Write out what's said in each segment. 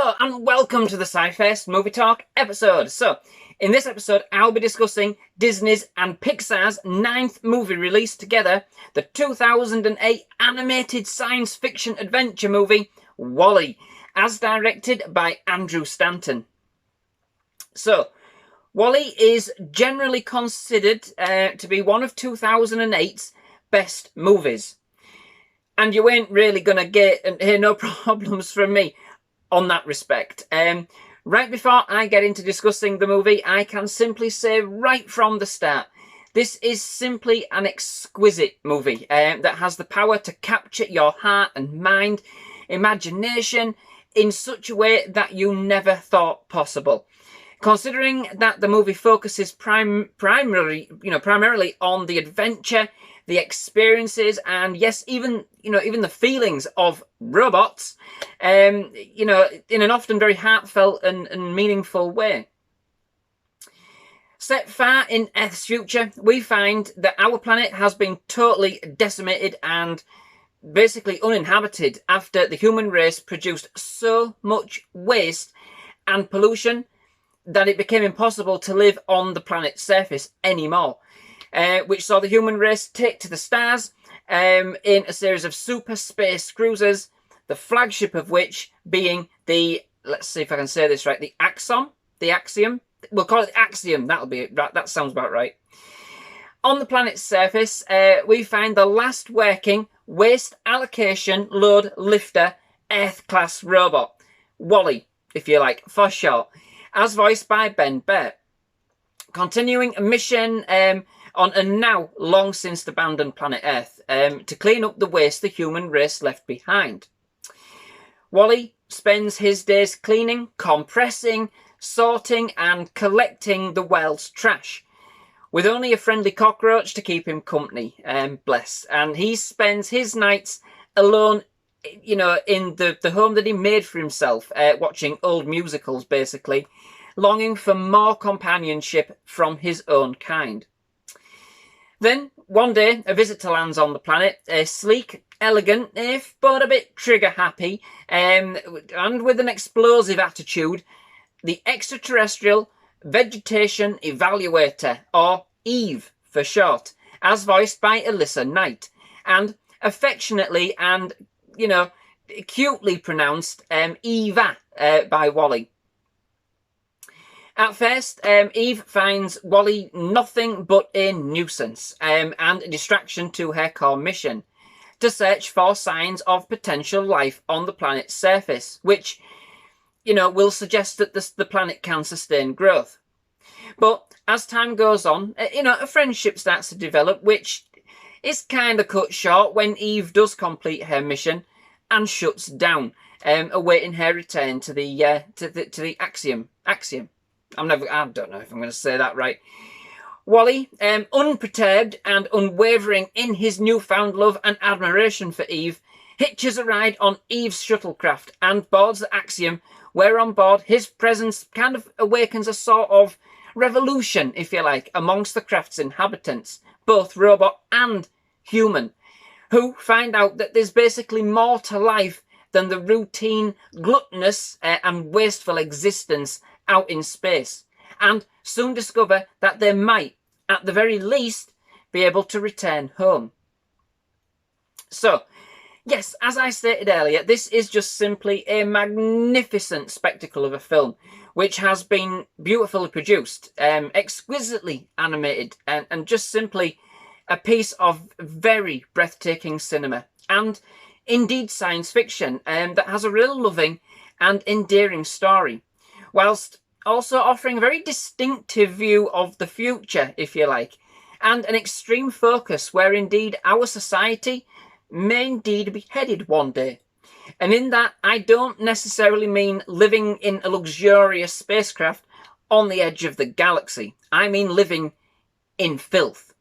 Hello and welcome to the SciFirst MovieTalk episode. So, in this episode, I'll be discussing Disney's and Pixar's 9th movie released together, the 2008 animated science fiction adventure movie, WALL-E, as directed by Andrew Stanton. So, WALL-E is generally considered to be one of 2008's best movies. And you ain't really going to hear no problems from me on that respect. Right before I get into discussing the movie, I can simply say right from the start, this is simply an exquisite movie that has the power to capture your heart and mind, imagination in such a way that you never thought possible. Considering that the movie focuses primarily on the adventure, the experiences, and yes, even the feelings of robots, in an often very heartfelt and meaningful way. Set far in Earth's future, we find that our planet has been totally decimated and basically uninhabited after the human race produced so much waste and pollution that it became impossible to live on the planet's surface anymore. Which saw the human race take to the stars in a series of super space cruisers, the flagship of which being the, let's see if I can say this right, the Axiom. We'll call it the Axiom, that'll be it, that sounds about right. On the planet's surface, we find the last working waste allocation load lifter Earth-class robot, WALL-E, if you like, for short, as voiced by Burtt. Continuing a mission on a now long since abandoned planet Earth to clean up the waste the human race left behind. WALL-E spends his days cleaning, compressing, sorting and collecting the world's trash, with only a friendly cockroach to keep him company, bless. And he spends his nights alone, in the home that he made for himself, watching old musicals basically, longing for more companionship from his own kind. Then, one day, a visitor lands on the planet, sleek, elegant, if but a bit trigger-happy, and with an explosive attitude, the extraterrestrial vegetation evaluator, or Eve for short, as voiced by Elissa, and affectionately and, cutely pronounced Eva by WALL-E. At first, Eve finds WALL-E nothing but a nuisance and a distraction to her core mission, to search for signs of potential life on the planet's surface, which, will suggest that the planet can sustain growth. But as time goes on, a friendship starts to develop, which is kind of cut short when Eve does complete her mission and shuts down, awaiting her return to the Axiom. I don't know if I'm going to say that right. WALL-E, unperturbed and unwavering in his newfound love and admiration for Eve, hitches a ride on Eve's shuttlecraft and boards the Axiom, where on board his presence kind of awakens a sort of revolution, if you like, amongst the craft's inhabitants, both robot and human, who find out that there's basically more to life than the routine, gluttonous and wasteful existence out in space, and soon discover that they might, at the very least, be able to return home. So, yes, as I stated earlier, this is just simply a magnificent spectacle of a film, which has been beautifully produced, exquisitely animated, and just simply a piece of very breathtaking cinema, and indeed science fiction, that has a real loving and endearing story, whilst also offering a very distinctive view of the future, if you like, and an extreme focus where indeed our society may indeed be headed one day. And in that, I don't necessarily mean living in a luxurious spacecraft on the edge of the galaxy. I mean living in filth.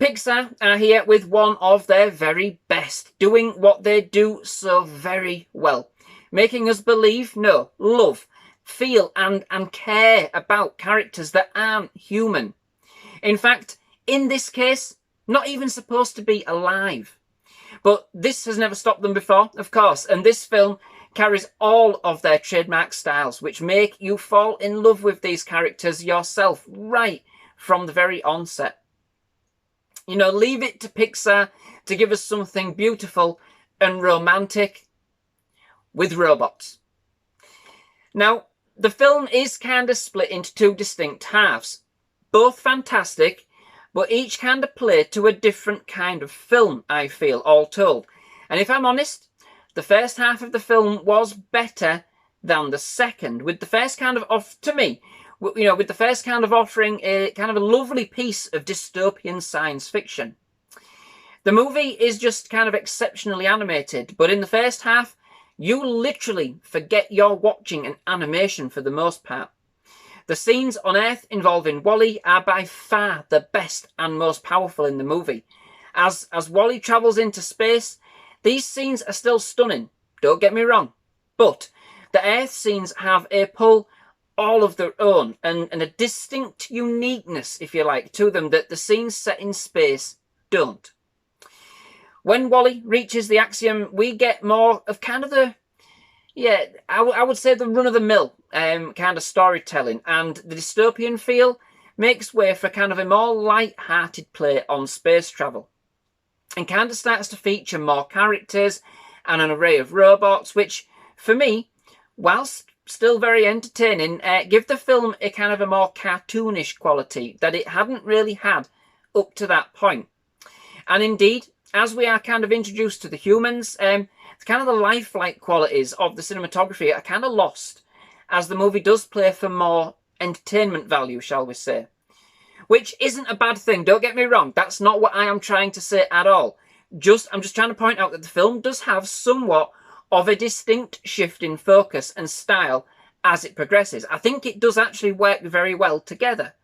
Pixar are here with one of their very best, doing what they do so very well, making us believe, no, love, feel and care about characters that aren't human. In fact, in this case, not even supposed to be alive. But this has never stopped them before, of course, and this film carries all of their trademark styles, which make you fall in love with these characters yourself right from the very onset. You know, leave it to Pixar to give us something beautiful and romantic with robots. Now, the film is kind of split into two distinct halves. Both fantastic, but each kind of play to a different kind of film, I feel, all told. And if I'm honest, the first half of the film was better than the second, with the first kind of, to me, you know, with the first kind of offering a kind of a lovely piece of dystopian science fiction. The movie is just kind of exceptionally animated, but in the first half, you literally forget you're watching an animation for the most part. The scenes on Earth involving Wally are by far the best and most powerful in the movie. As Wally travels into space, these scenes are still stunning, don't get me wrong, but the Earth scenes have a pull all of their own and a distinct uniqueness, if you like, to them that the scenes set in space don't. When Wally reaches the Axiom, we get more of kind of the, yeah, I would say the run-of-the-mill kind of storytelling, and the dystopian feel makes way for kind of a more light-hearted play on space travel, and kind of starts to feature more characters and an array of robots, which, for me, whilst still very entertaining, give the film a kind of a more cartoonish quality that it hadn't really had up to that point. And indeed, as we are kind of introduced to the humans, kind of the lifelike qualities of the cinematography are kind of lost, as the movie does play for more entertainment value, shall we say. Which isn't a bad thing, don't get me wrong, that's not what I am trying to say at all. I'm just trying to point out that the film does have somewhat of a distinct shift in focus and style as it progresses. I think it does actually work very well together.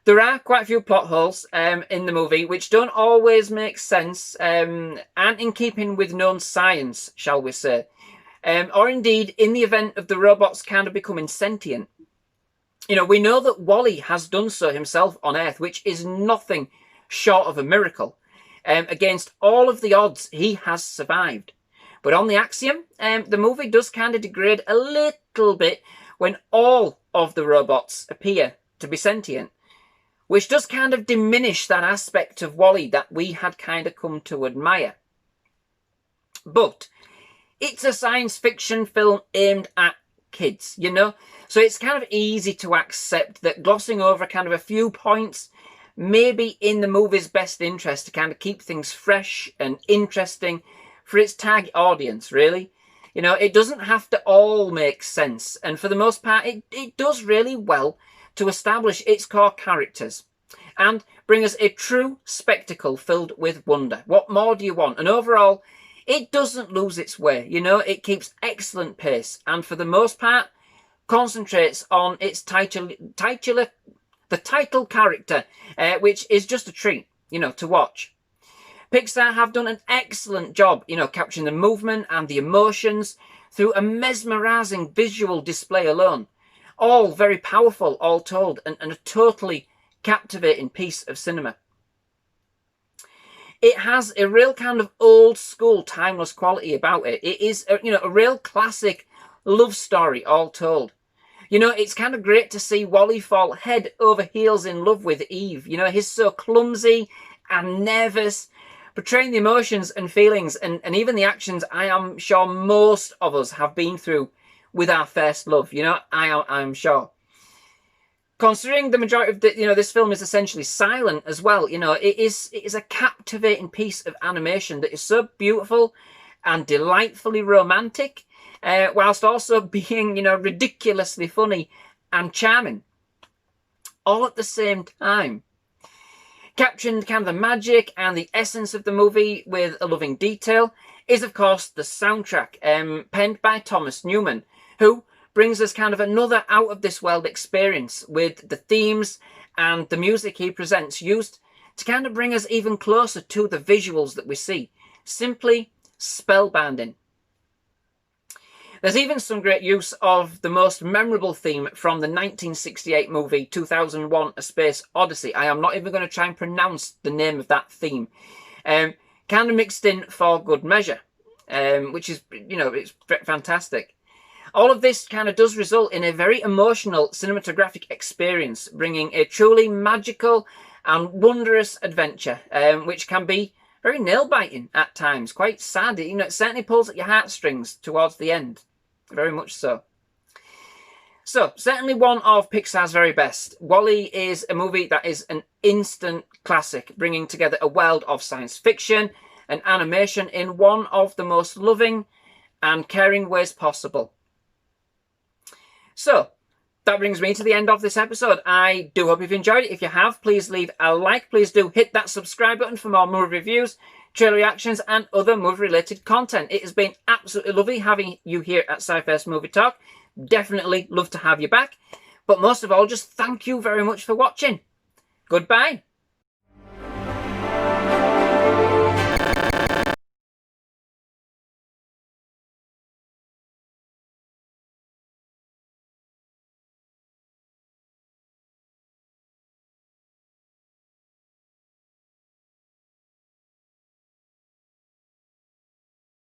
There are quite a few plot holes in the movie which don't always make sense and in keeping with known science, shall we say. Or indeed, in the event of the robots kind of becoming sentient. You know, we know that Wally has done so himself on Earth, which is nothing short of a miracle. Against all of the odds, he has survived. But on the Axiom, the movie does kind of degrade a little bit when all of the robots appear to be sentient, which does kind of diminish that aspect of Wally that we had kind of come to admire. But it's a science fiction film aimed at kids, you know? So it's kind of easy to accept that glossing over kind of a few points may be in the movie's best interest to kind of keep things fresh and interesting for its target audience, really. You know, it doesn't have to all make sense, and for the most part, it does really well to establish its core characters and bring us a true spectacle filled with wonder. What more do you want? And overall, it doesn't lose its way. You know, it keeps excellent pace, and for the most part, concentrates on its the title character, which is just a treat, you know, to watch. Pixar have done an excellent job, you know, capturing the movement and the emotions through a mesmerising visual display alone. All very powerful, all told, and a totally captivating piece of cinema. It has a real kind of old school, timeless quality about it. It is, you know, a real classic love story, all told. You know, it's kind of great to see Wally fall head over heels in love with Eve. You know, he's so clumsy and nervous, portraying the emotions and feelings and even the actions I am sure most of us have been through with our first love. You know, I'm sure. Considering the majority of the, you know, this film is essentially silent as well, you know, it is a captivating piece of animation that is so beautiful and delightfully romantic, whilst also being, you know, ridiculously funny and charming, all at the same time. Capturing kind of the magic and the essence of the movie with a loving detail is, of course, the soundtrack, penned by Thomas Newman, who brings us kind of another out-of-this-world experience with the themes and the music he presents, used to kind of bring us even closer to the visuals that we see. Simply spellbinding. There's even some great use of the most memorable theme from the 1968 movie 2001: A Space Odyssey. I am not even going to try and pronounce the name of that theme. Kind of mixed in for good measure. which is, you know, it's fantastic. All of this kind of does result in a very emotional cinematographic experience, bringing a truly magical and wondrous adventure, which can be very nail-biting at times, quite sad. You know, it certainly pulls at your heartstrings towards the end, very much so. So, certainly one of Pixar's very best. WALL-E is a movie that is an instant classic, bringing together a world of science fiction and animation in one of the most loving and caring ways possible. So, that brings me to the end of this episode. I do hope you've enjoyed it. If you have, please leave a like. Please do hit that subscribe button for more movie reviews, trailer reactions, and other movie-related content. It has been absolutely lovely having you here at SciFirst MovieTalk. Definitely love to have you back. But most of all, just thank you very much for watching. Goodbye.